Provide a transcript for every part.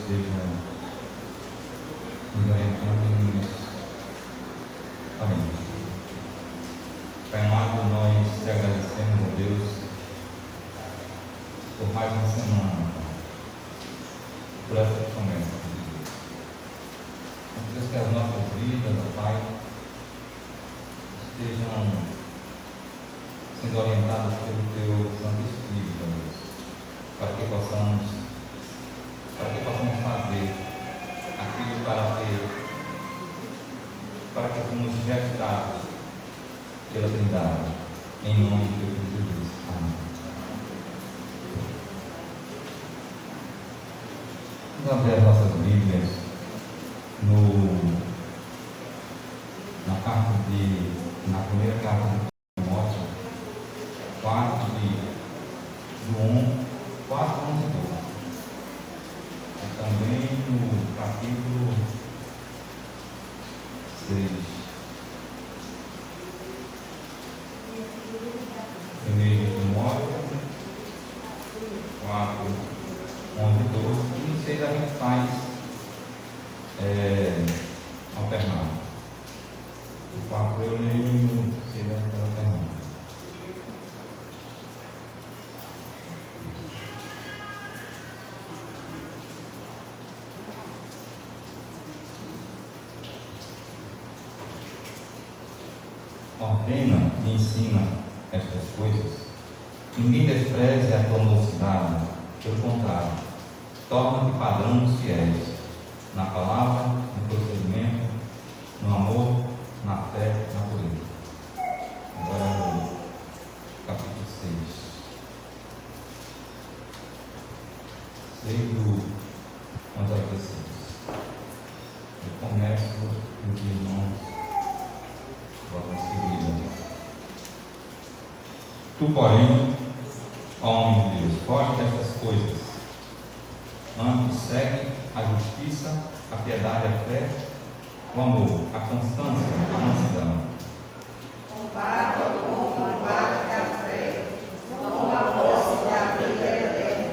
esteja nos orientando e nos orientando. Pai amado, nós te agradecemos a Deus por mais uma semana, por essa promessa de Deus. Deus, que as nossas vidas, ó Pai, estejam sendo orientadas pelo Teu Santo Espírito, ó Deus, para que possamos fazer aquilo para que fomos gestados pela Trindade, em nome de Jesus. Amém. Vamos abrir as nossas Bíblias na primeira carta de Timóteo, 4, 11 e 12. E também no capítulo 6. Primeiro Timóteo 4, 11 e 12. E no 6 a gente faz alternado. O 4 eu leio e no 6 a gente faz alternado. Ordena e ensina estas coisas. Ninguém despreze a tua mocidade, pelo contrário, torna-te padrão dos fiéis, na palavra, no procedimento, no amor, na fé, na pureza. Agora no capítulo 6 do 11 ao 16. Eu começo os irmãos. Vamos seguir. Tu, porém, ó homem de Deus, foge destas coisas. Antes segue a justiça, a piedade, a fé, o amor, a constância, a mansidão. Combate o combate da fé, com a posse da vida eterna,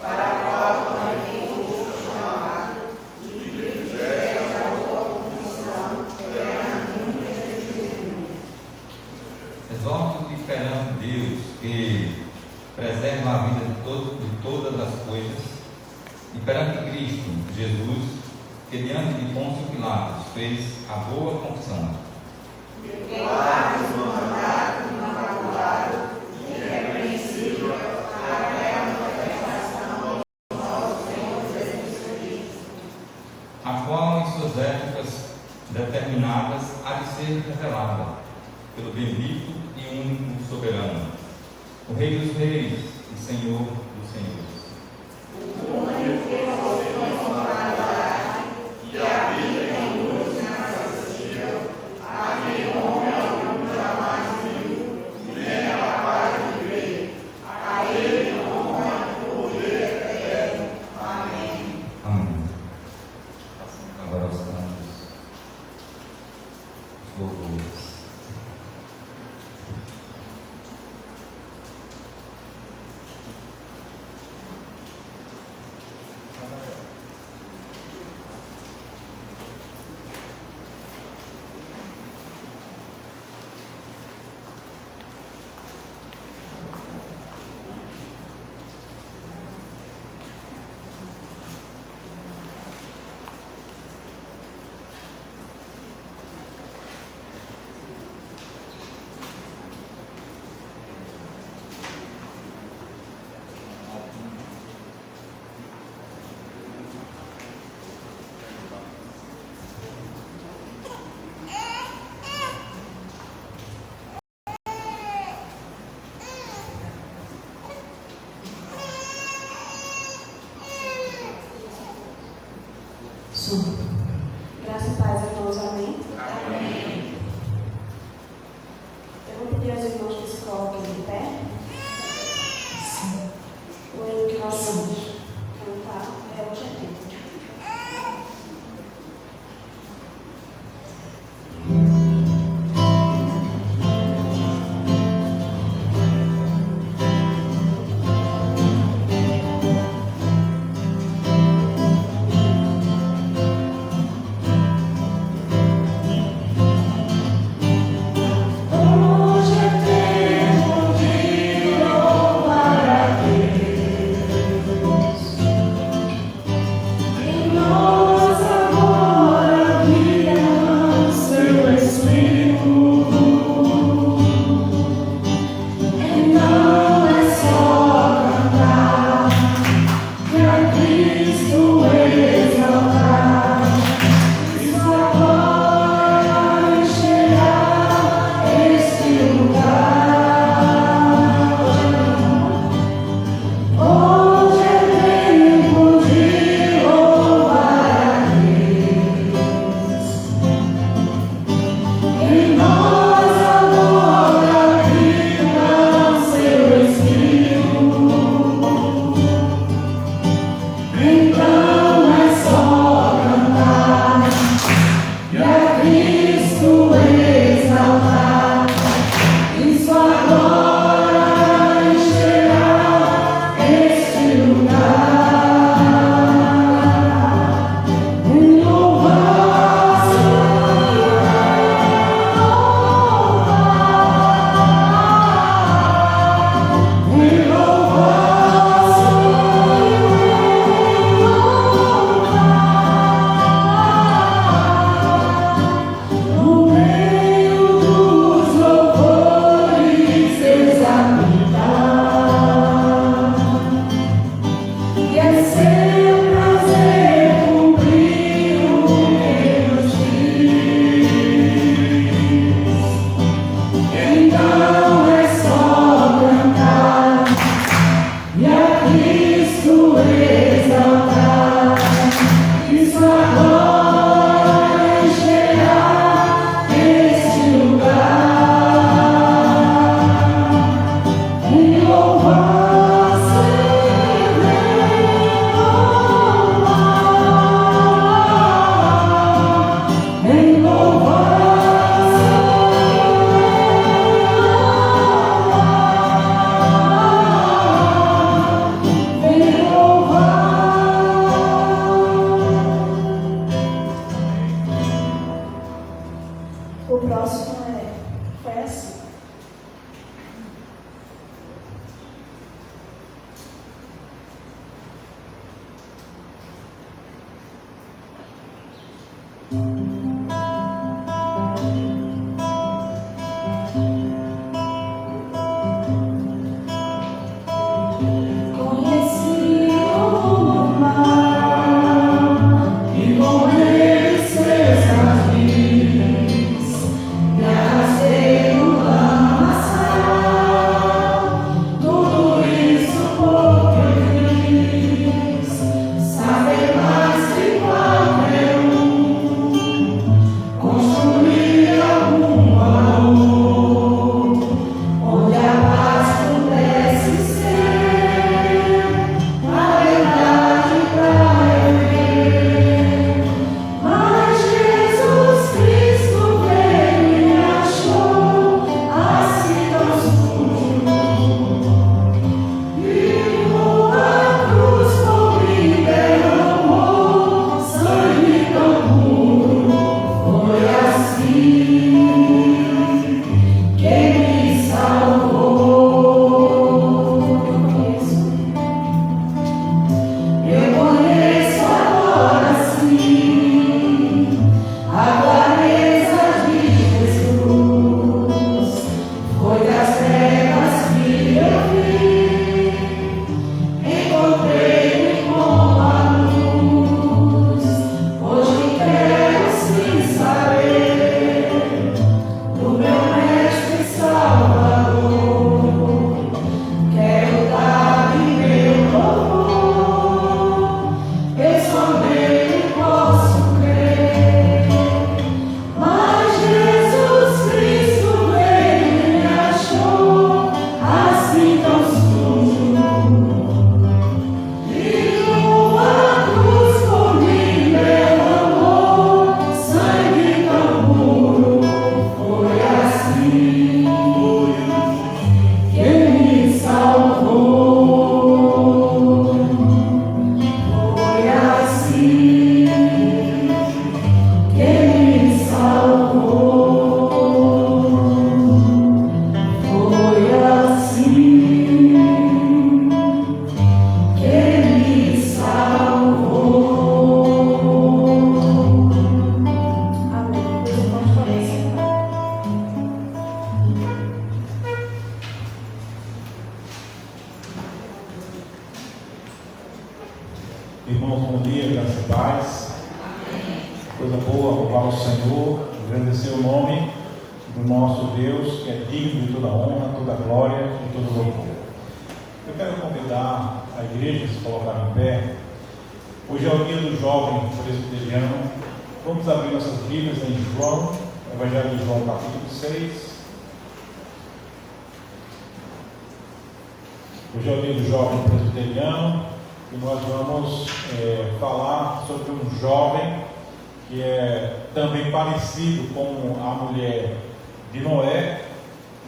para a qual também fomos chamados, e privilégio a tua confissão perante Jesus. Exorto-te perante Deus, que preserva a vida de todas as coisas, e perante Cristo Jesus, que diante de Pôncio Pilatos fez a boa confissão. Declares o mandato imaculado, irrepreensível, até a manifestação do nosso Senhor Jesus Cristo, A qual em suas épocas determinadas há de ser revelada pelo bendito e único soberano, o Rei dos Reis e Senhor dos Senhores. o único que possui moralidade e habita em luz inacessível, a quem homem algum jamais viu, nem é capaz de ver. A ele honra e poder eterno. Amém. Amém. Agora os cantos, os louvores. Graça e paz, irmãos, amém? Amém. Eu vou pedir aos irmãos que se coloquem de pé. O hino que nós vamos cantar é o Getúlio. Amém. Irmãos, bom dia, graça e paz. Coisa boa, louvar o Senhor, agradecer o nome do nosso Deus, que é digno de toda honra, toda glória e todo louvor. Eu quero convidar a igreja a se colocar em pé. Hoje é o dia do jovem presbiteriano. Vamos abrir nossas Bíblias em João, Evangelho de João, capítulo 6. Hoje é o dia do jovem presbiteriano e nós vamos falar sobre um jovem que é também parecido com a mulher de Noé.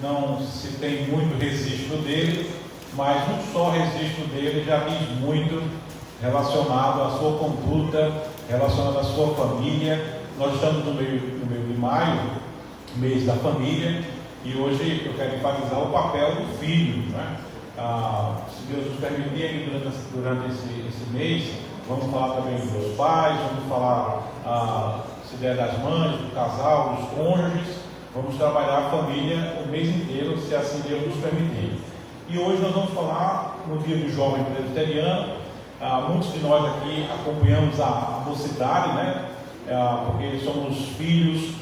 Não se tem muito registro dele, mas um só registro dele já diz muito relacionado à sua conduta, relacionado à sua família. Nós estamos no meio de maio, mês da família, e hoje eu quero enfatizar o papel do filho, né? Se Deus nos permitir, durante esse mês, vamos falar também dos pais, vamos falar se der das mães, do casal, dos cônjuges. Vamos trabalhar a família o mês inteiro, se assim Deus nos permitir. E hoje nós vamos falar no dia do jovem presbiteriano, Muitos de nós aqui acompanhamos a mocidade, né? Porque somos filhos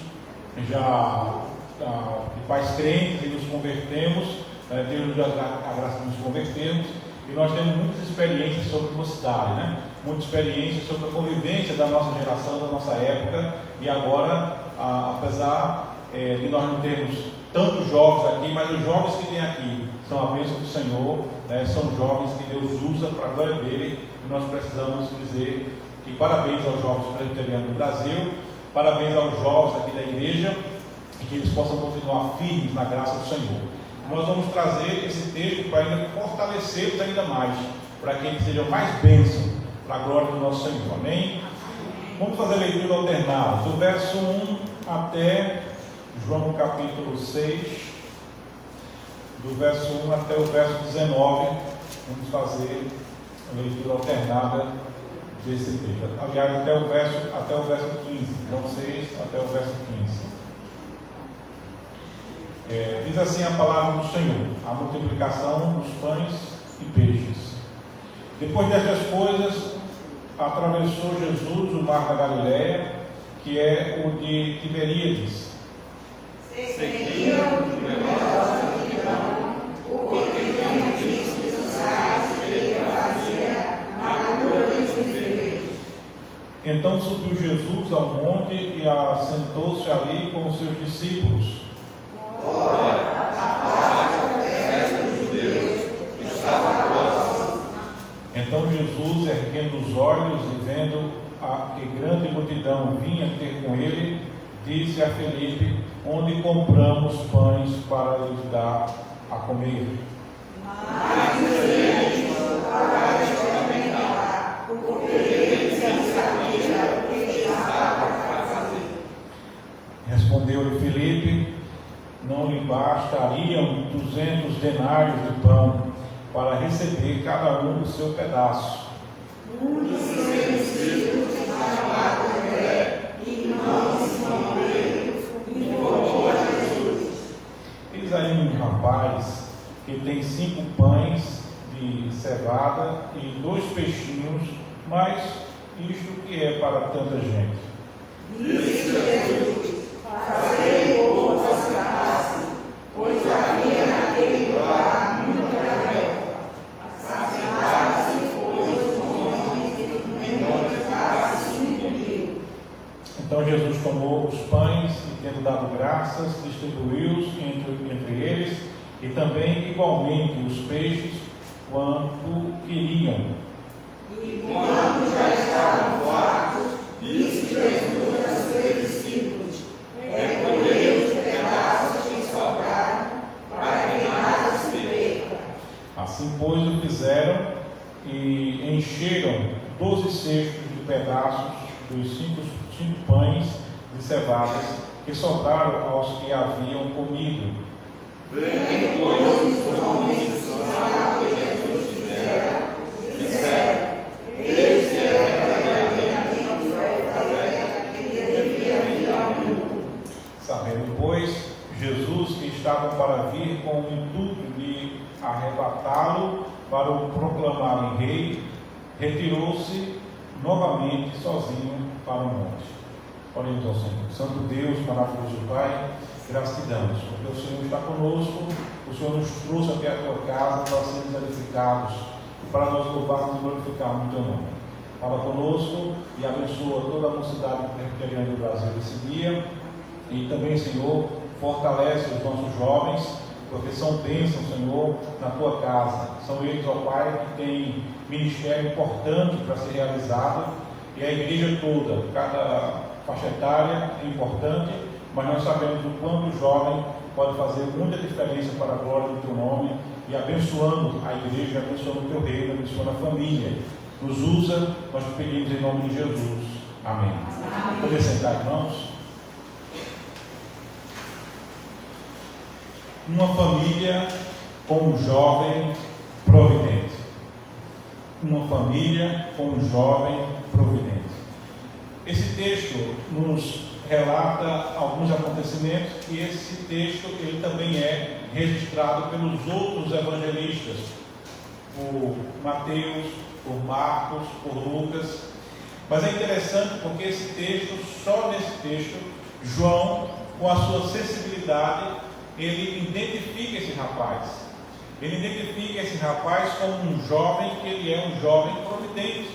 já de pais crentes e nos convertemos, Deus nos dá a graça de nos convertermos, e nós temos muitas experiências sobre mocidade, né? Muitas experiências sobre a convivência da nossa geração, da nossa época, e agora, apesar de nós não termos tantos jovens aqui, mas os jovens que tem aqui são a bênção do Senhor, né? São jovens que Deus usa para a glória dele, e nós precisamos dizer que parabéns aos jovens presbiterianos do Brasil, parabéns aos jovens aqui da igreja, e que eles possam continuar firmes na graça do Senhor. Nós vamos trazer esse texto para ainda fortalecê-los ainda mais, para que eles sejam mais bênção para a glória do nosso Senhor. Amém? Vamos fazer a leitura alternada, do verso 1 até João capítulo 6, do verso 1 até o verso 19, vamos fazer a leitura alternada desse texto. Aliás, até o verso 15, João 6 até o verso 15. Diz assim a palavra do Senhor: a multiplicação dos pães e peixes. Depois destas coisas, atravessou Jesus o mar da Galileia, que é o de Tiberíades. Seguiam numerosa multidão, porque tinham visto os sinais que ele fazia na cura dos enfermos. Então subiu Jesus ao monte e assentou-se ali com os seus discípulos. Ora, a festa dos judeus estava próxima. Então Jesus, erguendo os olhos e vendo que grande multidão vinha ter com ele, disse a Felipe: onde compramos pães para lhes dar a comer? Mas eles para experimentar, porque eles sabiam o que estava a fazer. Respondeu-lhe Felipe: não lhe bastariam 200 denários de pão para receber cada um o seu pedaço. Um dos seus discípulos, chamado André, irmão de Simão Pedro, informou a Jesus: Eis aí um rapaz que tem 5 pães de cevada e 2 peixinhos, mas isto que é para tanta gente? Disse Jesus: fazei outras carnes, pois havia naquele lugar muita relva. Assentaram-se, pois, os homens e multiplicaram-se 5.000. Então Jesus tomou os pães e, tendo dado graças, distribuiu-os entre eles, e também igualmente os peixes, quanto queriam. E quando já estavam fartos, disse Jesus aos seus discípulos: recolhei os pedaços que sobraram, para que nada se perca. Assim, pois, o fizeram e encheram 12 cestos de pedaços dos 5 pães de cevadas que sobraram aos que haviam comido. Vendo, pois, os homens o sinal que Jesus fizera, disseram: este é verdadeiramente o profeta que devia vir ao mundo. Sabendo, pois, Jesus que estava para vir com o intuito de arrebatá-lo para o proclamarem rei, retirou-se novamente sozinho para o monte. Oremos ao Senhor. Santo Deus, maravilhoso Pai, graças te damos, porque o Senhor está conosco, o Senhor nos trouxe até a tua casa para sermos edificados e para nós louvarmos e glorificarmos o teu nome. Fala conosco e abençoa toda a mocidade presbiteriana do Brasil esse dia, e também, Senhor, fortalece os nossos jovens, porque são bênçãos, Senhor, na tua casa. São eles, ó Pai, que têm ministério importante para ser realizado, e a igreja toda, cada faixa etária é importante, mas nós sabemos o quanto o jovem pode fazer muita diferença para a glória do teu nome, e abençoando a igreja, abençoando o teu reino, abençoando a família. Nos usa, nós te pedimos em nome de Jesus. Amém. Poder sentar, irmãos? Uma família com um jovem providente. Uma família com um jovem providente. Esse texto nos relata alguns acontecimentos, e esse texto ele também é registrado pelos outros evangelistas, o Mateus, por Marcos, por Lucas. Mas é interessante porque esse texto, só nesse texto, João, com a sua sensibilidade, ele identifica esse rapaz. Ele identifica esse rapaz como um jovem, que ele é um jovem providente.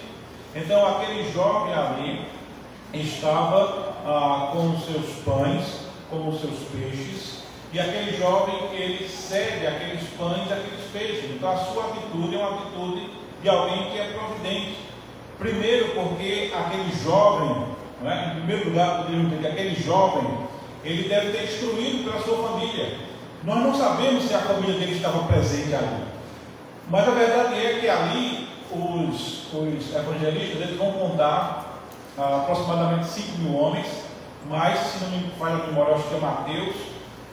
Então aquele jovem ali estava com os seus pães, com os seus peixes, e aquele jovem, ele cede aqueles pães, aqueles peixes. Então a sua atitude é uma atitude de alguém que é providente. Primeiro porque aquele jovem, em primeiro lugar, poderíamos dizer que aquele jovem, ele deve ter instruído pela sua família. Nós não sabemos se a família dele estava presente ali, mas a verdade é que ali os evangelistas, eles vão contar aproximadamente 5.000 homens, mas, se não me falha a memória, acho que é Mateus,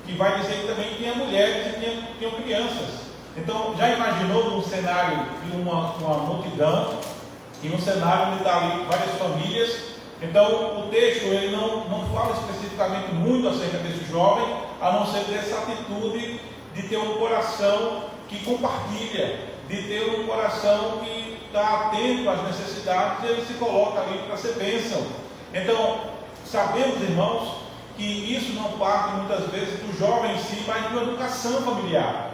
que vai dizer que também tinha mulheres e tinham crianças. Então, já imaginou num cenário de uma multidão, e num cenário onde está ali várias famílias? Então, o texto ele não fala especificamente muito acerca desse jovem, a não ser dessa atitude de ter um coração que compartilha, de ter um coração que está atento às necessidades, e ele se coloca ali para ser bênção. Então, sabemos, irmãos, que isso não parte muitas vezes do jovem em si, mas de uma educação familiar.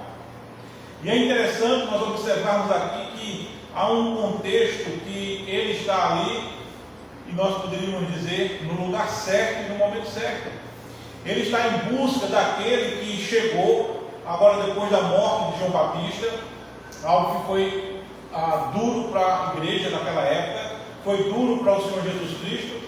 E é interessante nós observarmos aqui que há um contexto que ele está ali, e nós poderíamos dizer, no lugar certo e no momento certo. Ele está em busca daquele que chegou, agora depois da morte de João Batista, algo que foi duro para a igreja naquela época, foi duro para o Senhor Jesus Cristo,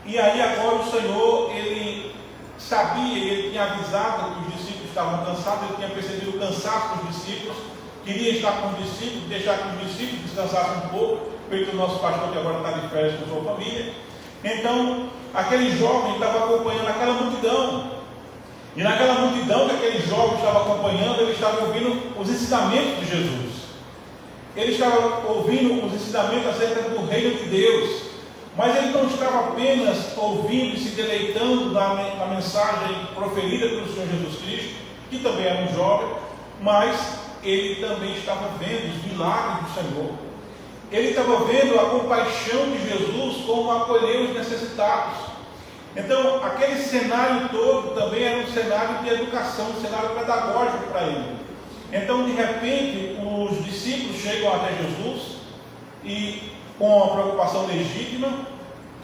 e aí agora o Senhor, ele sabia, ele tinha avisado que os discípulos estavam cansados, ele tinha percebido o cansaço dos discípulos, queria estar com os discípulos, deixar que os discípulos descansassem um pouco, feito o nosso pastor que agora está de férias com sua família. Então, aquele jovem estava acompanhando aquela multidão, e naquela multidão que aquele jovem estava acompanhando, ele estava ouvindo os ensinamentos de Jesus. Ele estava ouvindo os ensinamentos acerca do reino de Deus, mas ele não estava apenas ouvindo e se deleitando na mensagem proferida pelo Senhor Jesus Cristo, que também era um jovem, mas ele também estava vendo os milagres do Senhor. Ele estava vendo a compaixão de Jesus, como acolher os necessitados. Então, aquele cenário todo também era um cenário de educação, um cenário pedagógico para ele. Então, de repente, os discípulos chegam até Jesus, e com uma preocupação legítima,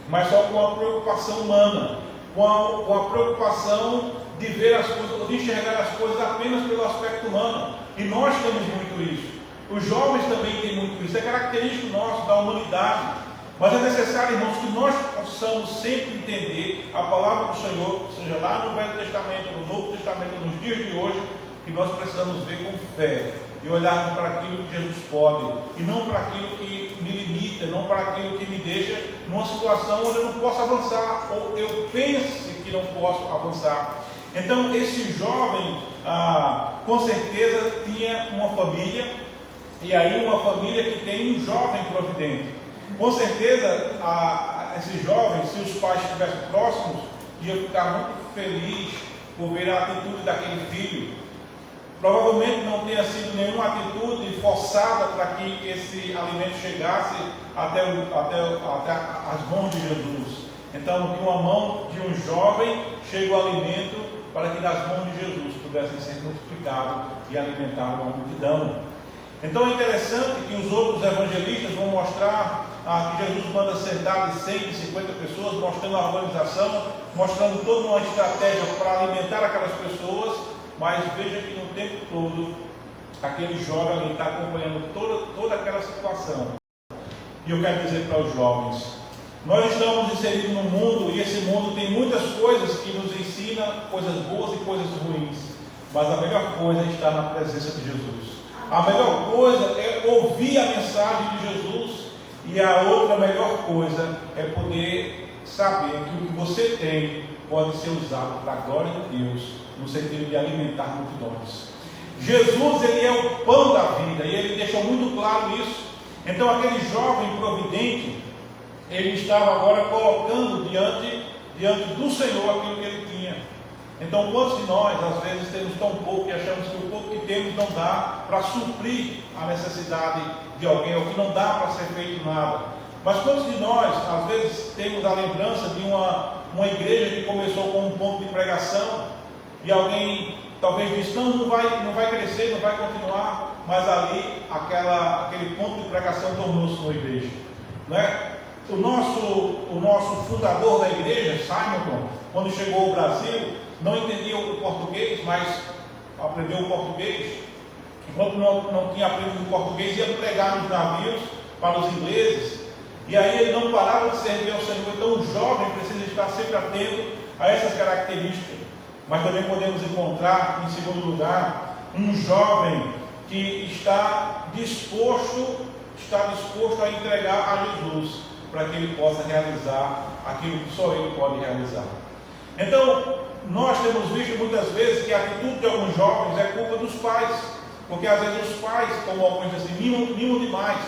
mas só com uma preocupação humana, com a preocupação de ver as coisas, de enxergar as coisas apenas pelo aspecto humano. E nós temos muito isso. Os jovens também têm muito isso. É característico nosso, da humanidade. Mas é necessário, irmãos, que nós possamos sempre entender a palavra do Senhor, seja lá no Velho Testamento, no Novo Testamento, nos dias de hoje, que nós precisamos ver com fé e olhar para aquilo que Jesus pode, e não para aquilo que me limita, não para aquilo que me deixa numa situação onde eu não posso avançar, ou eu pense que não posso avançar. Então, esse jovem, com certeza, tinha uma família, e aí uma família que tem um jovem providente. Com certeza, esse jovem, se os pais estivessem próximos, ia ficar muito feliz por ver a atitude daquele filho. Provavelmente não tenha sido nenhuma atitude forçada para que esse alimento chegasse até as mãos de Jesus. Então, de uma mão de um jovem chega o alimento para que das mãos de Jesus pudessem ser multiplicados e alimentar uma multidão. Então é interessante que os outros evangelistas vão mostrar que Jesus manda sentar de 150 pessoas, mostrando a organização, mostrando toda uma estratégia para alimentar aquelas pessoas, mas veja que no tempo todo, aquele jovem está acompanhando toda aquela situação. E eu quero dizer para os jovens, nós estamos inseridos no mundo, e esse mundo tem muitas coisas que nos ensinam, coisas boas e coisas ruins, mas a melhor coisa é estar na presença de Jesus. A melhor coisa é ouvir a mensagem de Jesus, e a outra melhor coisa é poder saber que o que você tem pode ser usado para a glória de Deus, no sentido de alimentar multidões. Jesus, ele é o pão da vida, e ele deixou muito claro isso. Então aquele jovem providente, ele estava agora colocando diante do Senhor aquilo que ele tinha. Então, quantos de nós, às vezes, temos tão pouco e achamos que o pouco que temos não dá para suprir a necessidade de alguém, ou que não dá para ser feito nada? Mas quantos de nós, às vezes, temos a lembrança de uma igreja que começou com um ponto de pregação, e alguém talvez disse, não vai crescer, não vai continuar, mas ali, aquele ponto de pregação tornou-se uma igreja, não é? O nosso fundador da igreja, Simonton, quando chegou ao Brasil, não entendia o português, mas aprendeu o português. Enquanto não tinha aprendido o português, ia pregar nos navios para os ingleses. E aí ele não parava de servir ao Senhor. Então o jovem precisa estar sempre atento a essas características. Mas também podemos encontrar, em segundo lugar, um jovem que está disposto a entregar a Jesus, para que ele possa realizar aquilo que só ele pode realizar. Então, nós temos visto muitas vezes que a atitude de alguns jovens é culpa dos pais, porque às vezes os pais, como alguns assim, mimam demais.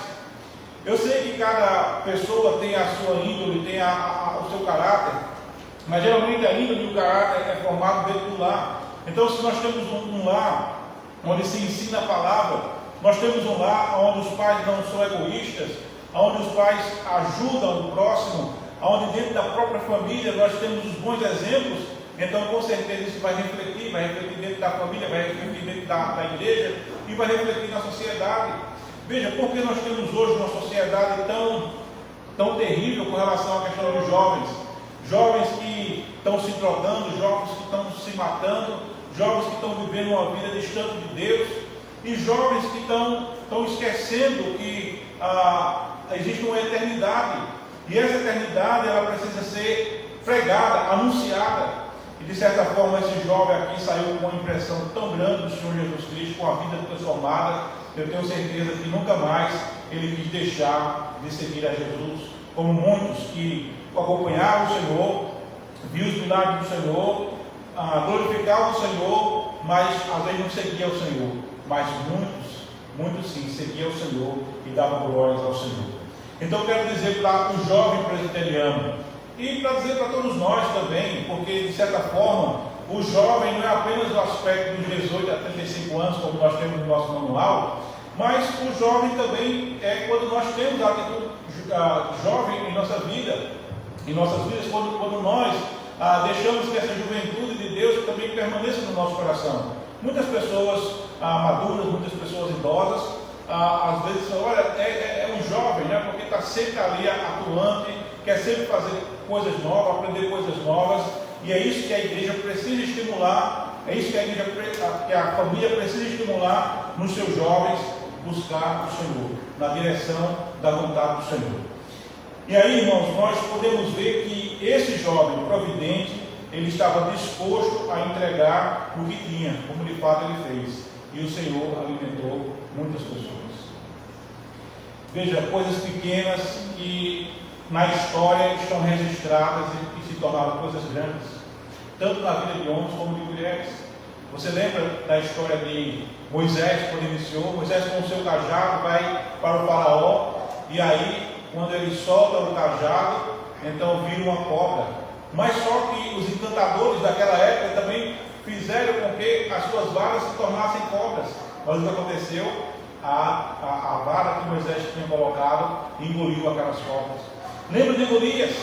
Eu sei que cada pessoa tem a sua índole, tem o seu caráter, mas geralmente a índole e o caráter é formado dentro do lar. Então, se nós temos um lar onde se ensina a palavra, nós temos um lar onde os pais não são egoístas, onde os pais ajudam o próximo, onde dentro da própria família nós temos os bons exemplos, então com certeza isso vai refletir dentro da família, vai refletir dentro da igreja e vai refletir na sociedade. Veja, por que nós temos hoje uma sociedade tão terrível com relação à questão dos jovens? Jovens que estão se drogando, jovens que estão se matando, jovens que estão vivendo uma vida distante de Deus, e jovens que estão esquecendo que existe uma eternidade, e essa eternidade ela precisa ser pregada, anunciada. E de certa forma esse jovem aqui saiu com uma impressão tão grande do Senhor Jesus Cristo, com a vida transformada. Eu tenho certeza que nunca mais ele quis deixar de seguir a Jesus, como muitos que acompanhavam o Senhor, viam os milagres do Senhor, glorificavam o Senhor, mas às vezes não seguiam o Senhor. Mas muitos sim seguiam o Senhor e davam glórias ao Senhor. Então eu quero dizer para o jovem presbiteriano, e para dizer para todos nós também, porque de certa forma o jovem não é apenas o aspecto dos 18 a 35 anos, como nós temos no nosso manual, mas o jovem também é quando nós temos a atitude jovem em nossa vida, em nossas vidas, quando nós deixamos que essa juventude de Deus também permaneça no nosso coração. Muitas pessoas maduras, muitas pessoas idosas, às vezes dizem, olha, é um jovem, né, porque está sempre ali atuante, quer sempre fazer coisas novas, aprender coisas novas, e é isso que a igreja precisa estimular, é isso que a família precisa estimular nos seus jovens, buscar o Senhor, na direção da vontade do Senhor. E aí, irmãos, nós podemos ver que esse jovem providente, ele estava disposto a entregar o que tinha, como de fato ele fez, e o Senhor alimentou muitas pessoas. Veja, coisas pequenas que na história estão registradas e se tornaram coisas grandes, tanto na vida de homens como de mulheres. Você lembra da história de Moisés, quando iniciou? Moisés com o seu cajado vai para o faraó, e aí, quando ele solta o cajado, então vira uma cobra. Mas só que os encantadores daquela época também fizeram com que as suas varas se tornassem cobras. Mas o que aconteceu? A vara que Moisés tinha colocado engoliu aquelas cobras. Lembra de Golias?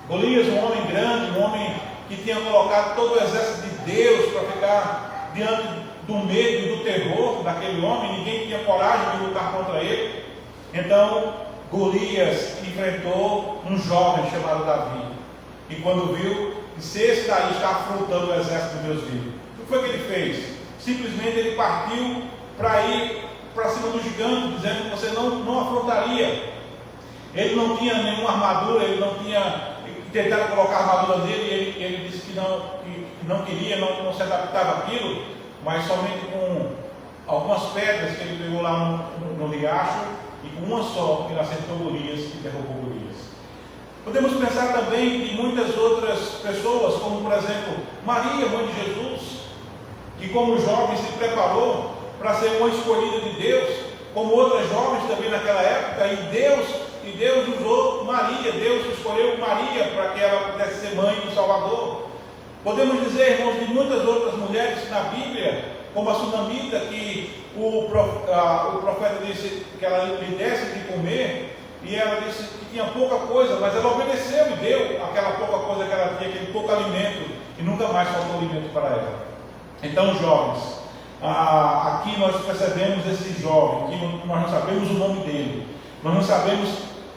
Golias, um homem grande, um homem que tinha colocado todo o exército de Deus para ficar diante do medo e do terror daquele homem. Ninguém tinha coragem de lutar contra ele. Então Golias enfrentou um jovem chamado Davi. E quando viu, se esse daí está afrontando o exército de Deus vivo, o que foi que ele fez? Simplesmente ele partiu para ir para cima do gigante, dizendo que você não afrontaria. Ele não tinha nenhuma armadura, ele não tinha tentado colocar a armadura nele, ele disse que não queria, não se adaptava àquilo, mas somente com algumas pedras que ele pegou lá no riacho, e com uma só ele acertou Golias e derrubou Golias. Podemos pensar também em muitas outras pessoas, como por exemplo Maria, mãe de Jesus, que como jovem se preparou para ser uma escolhida de Deus, como outras jovens também naquela época, e Deus usou Maria, Deus escolheu Maria para que ela pudesse ser mãe do Salvador. Podemos dizer, irmãos, de muitas outras mulheres na Bíblia, como a Sunamita, que o profeta disse que ela lhe desse de comer, e ela disse que tinha pouca coisa, mas ela obedeceu e deu aquela pouca coisa que ela tinha, aquele pouco alimento, e nunca mais faltou alimento para ela. Então, jovens, aqui nós percebemos esse jovem, que nós não sabemos o nome dele, nós não sabemos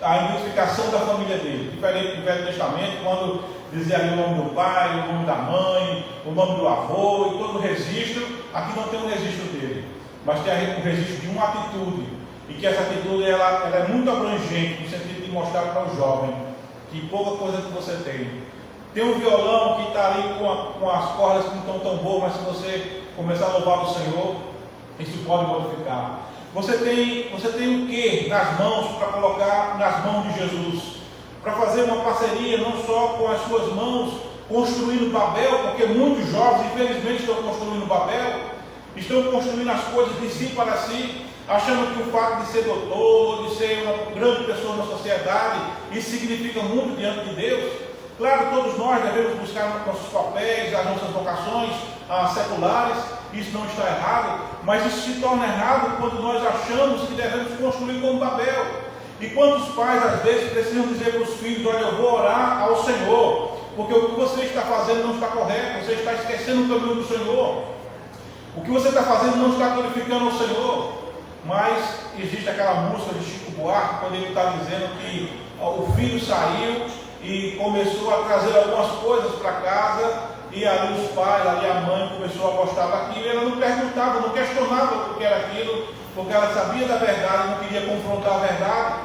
a identificação da família dele, diferente do Velho Testamento, quando dizia ali o nome do pai, o nome da mãe, o nome do avô e todo o registro. Aqui não tem um registro dele, mas tem um registro de uma atitude, e que essa atitude ela é muito abrangente, no sentido de mostrar para o jovem que pouca coisa que você tem. Tem um violão que está ali com as cordas que não estão tão boas, mas se você começar a louvar o Senhor, isso pode modificar. Você tem o que nas mãos para colocar nas mãos de Jesus? Para fazer uma parceria não só com as suas mãos, construindo Babel, porque muitos jovens infelizmente estão construindo Babel, estão construindo as coisas de si para si, achando que o fato de ser doutor, de ser uma grande pessoa na sociedade, isso significa muito diante de Deus. Claro, todos nós devemos buscar nossos papéis, as nossas vocações seculares, isso não está errado, mas isso se torna errado quando nós achamos que devemos construir como Babel. E quantos pais às vezes precisam dizer para os filhos: olha, eu vou orar ao Senhor, porque o que você está fazendo não está correto, você está esquecendo o caminho do Senhor, o que você está fazendo não está glorificando o Senhor. Mas existe aquela música de Chico Buarque, quando ele está dizendo que o filho saiu e começou a trazer algumas coisas para casa, e ali os pais, ali a mãe começou a gostar daquilo, e ela não perguntava, não questionava o que era aquilo, porque ela sabia da verdade, não queria confrontar a verdade.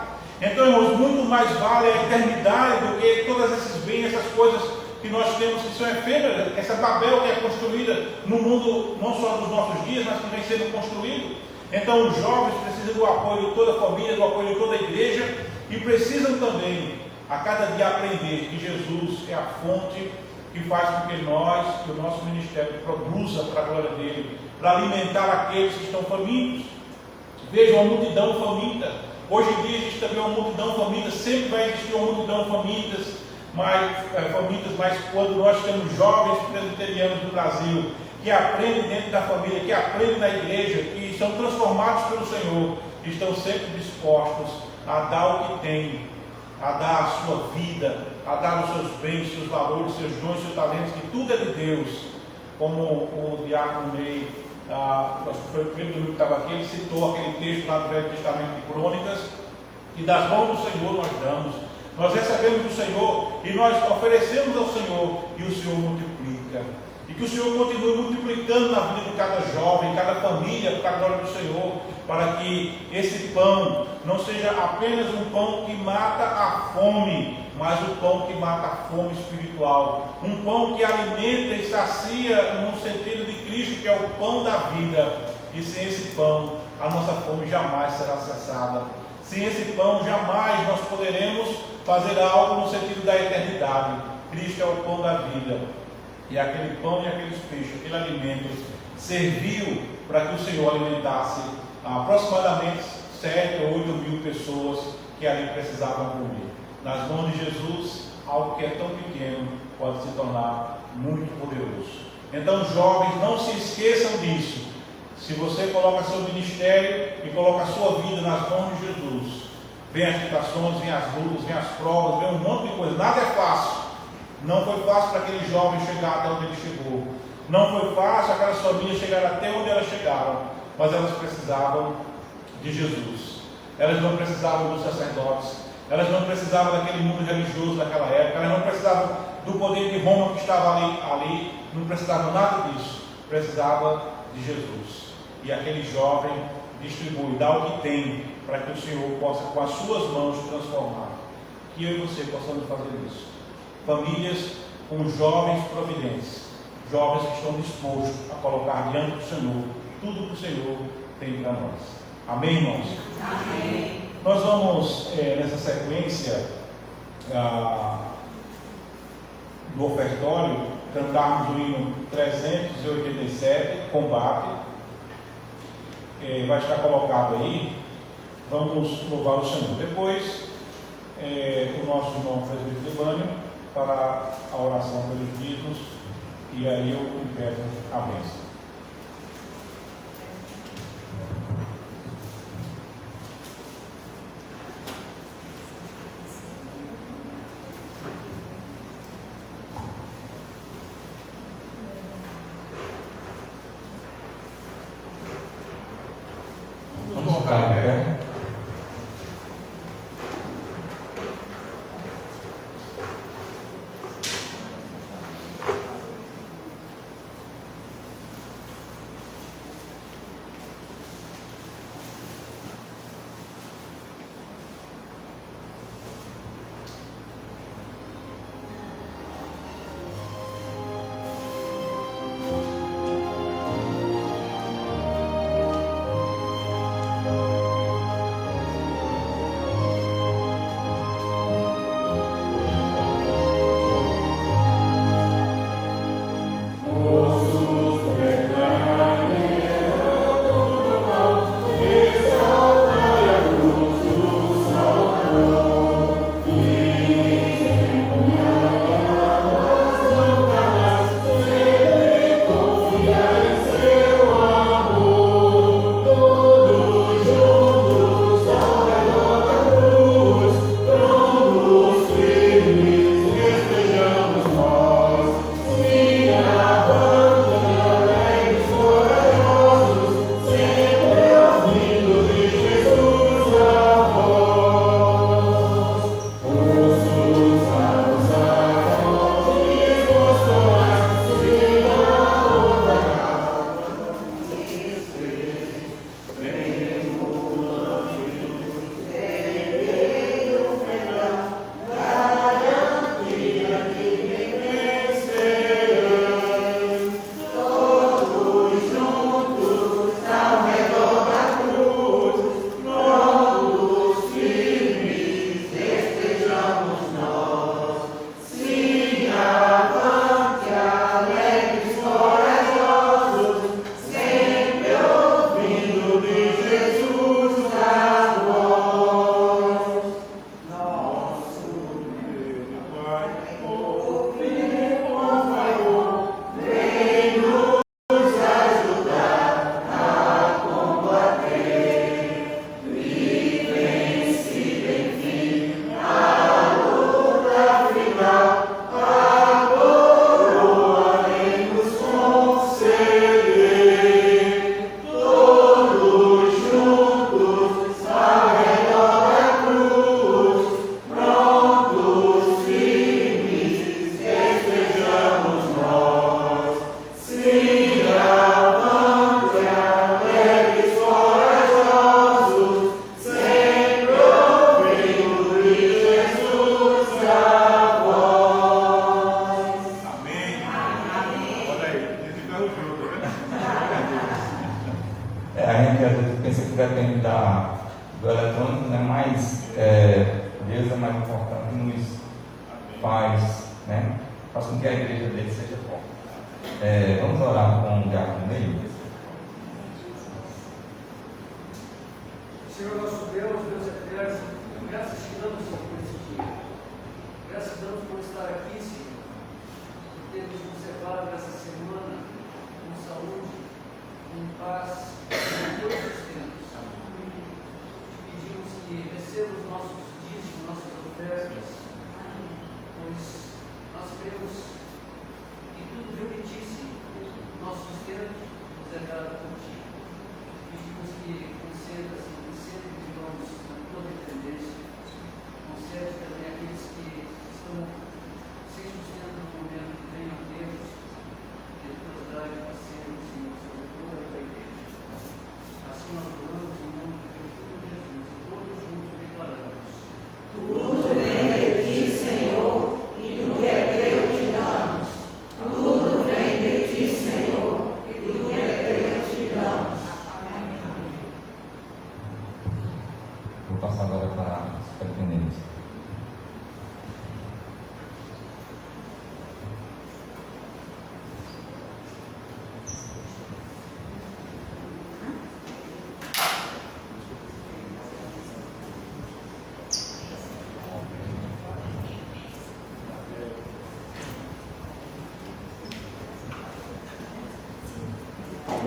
Então, irmãos, muito mais vale a eternidade do que todas esses bens, essas coisas que nós temos que são efêmeras, essa Babel que é construída no mundo, não só dos nossos dias, mas que vem sendo construído. Então, os jovens precisam do apoio de toda a família, do apoio de toda a igreja, e precisam também, a cada dia, aprender que Jesus é a fonte que faz com que o nosso ministério produza para a glória dele, para alimentar aqueles que estão famintos. Vejam a multidão faminta. Hoje em dia existe também uma multidão faminta, sempre vai existir uma multidão famintas, mas quando nós temos jovens presbiterianos do Brasil, que aprendem dentro da família, que aprendem na igreja, que são transformados pelo Senhor, que estão sempre dispostos a dar o que têm, a dar a sua vida, a dar os seus bens, seus valores, seus dons, seus talentos, que tudo é de Deus. Como o diácono Ney, acho que foi o primeiro domingo que estava aqui, ele citou aquele texto lá do Velho Testamento de Crônicas, que das mãos do Senhor nós damos, nós recebemos do Senhor e nós oferecemos ao Senhor, e o Senhor multiplica. E que o Senhor continue multiplicando na vida de cada jovem, cada família, para a glória do Senhor, para que esse pão não seja apenas um pão que mata a fome, mas um pão que mata a fome espiritual, um pão que alimenta e sacia no sentido de Cristo, que é o pão da vida. E sem esse pão, a nossa fome jamais será cessada. Sem esse pão, jamais nós poderemos fazer algo no sentido da eternidade. Cristo é o pão da vida. E aquele pão e aqueles peixes, aquele alimento, serviu para que o Senhor alimentasse aproximadamente 7 ou 8 mil pessoas que ali precisavam comer. Nas mãos de Jesus, algo que é tão pequeno pode se tornar muito poderoso. Então, jovens, não se esqueçam disso. Se você coloca seu ministério e coloca a sua vida nas mãos de Jesus, vem as tentações, vem as lutas, vem as provas, vem um monte de coisa. Nada é fácil. Não foi fácil para aquele jovem chegar até onde ele chegou. Não foi fácil aquelas famílias chegarem até onde elas chegaram. Mas elas precisavam de Jesus. Elas não precisavam dos sacerdotes. Elas não precisavam daquele mundo religioso daquela época. Elas não precisavam do poder de Roma que estava ali. Não precisavam nada disso. Precisavam de Jesus. E aquele jovem distribui, dá o que tem, para que o Senhor possa com as suas mãos transformar. Que eu e você possamos fazer isso. Famílias com jovens providentes, jovens que estão dispostos a colocar diante do Senhor tudo que o Senhor tem para nós. Amém, irmãos? Amém. Nós vamos, nessa sequência do ofertório, cantarmos o hino 387, Combate. Vai estar colocado aí. Vamos louvar o Senhor. Depois, o nosso irmão presbítero Evânio para a oração pelos dízimos e aí eu lhe peço a bênção. Vamos ficar de pé. A gente às vezes pensa que depende do eletrônico, né? Mas Deus é mais importante e nos faz, né? Faz com que a igreja dele seja forte. Vamos orar com o diácono Neil. Senhor nosso Deus, Deus eterno, graças te damos por esse dia. Graças te damos por estar aqui, Senhor, por termos nos levado nessa semana com saúde, com paz, em todos os tempos. Te pedimos que receba os nossos dízimos, nossas ofertas, pois nós cremos que tudo veio de ti, Senhor. Nosso sustento nos é dado por ti. Pedimos que conceda, Senhor, de nós na tua dependência, concede também aqueles que estão sem sustento no momento que venham a Deus, que a tua dádiva seja, Senhor, sobre toda a tua igreja. Assim nós oramos em nome de Jesus, todos juntos declaramos. Tudo bem.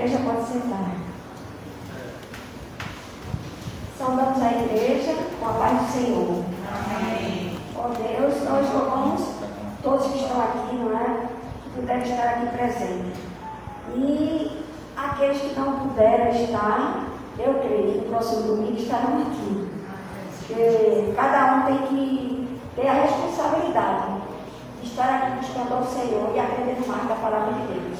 igreja pode sentar. Saudamos a igreja com a paz do Senhor. Amém. Ó Deus, nós louvamos todos que estão aqui, não é? Que puderam estar aqui presentes. E aqueles que não puderam estar, eu creio que no próximo domingo estarão aqui. Porque cada um tem que ter a responsabilidade de estar aqui buscando ao Senhor e aprendendo mais da palavra de Deus.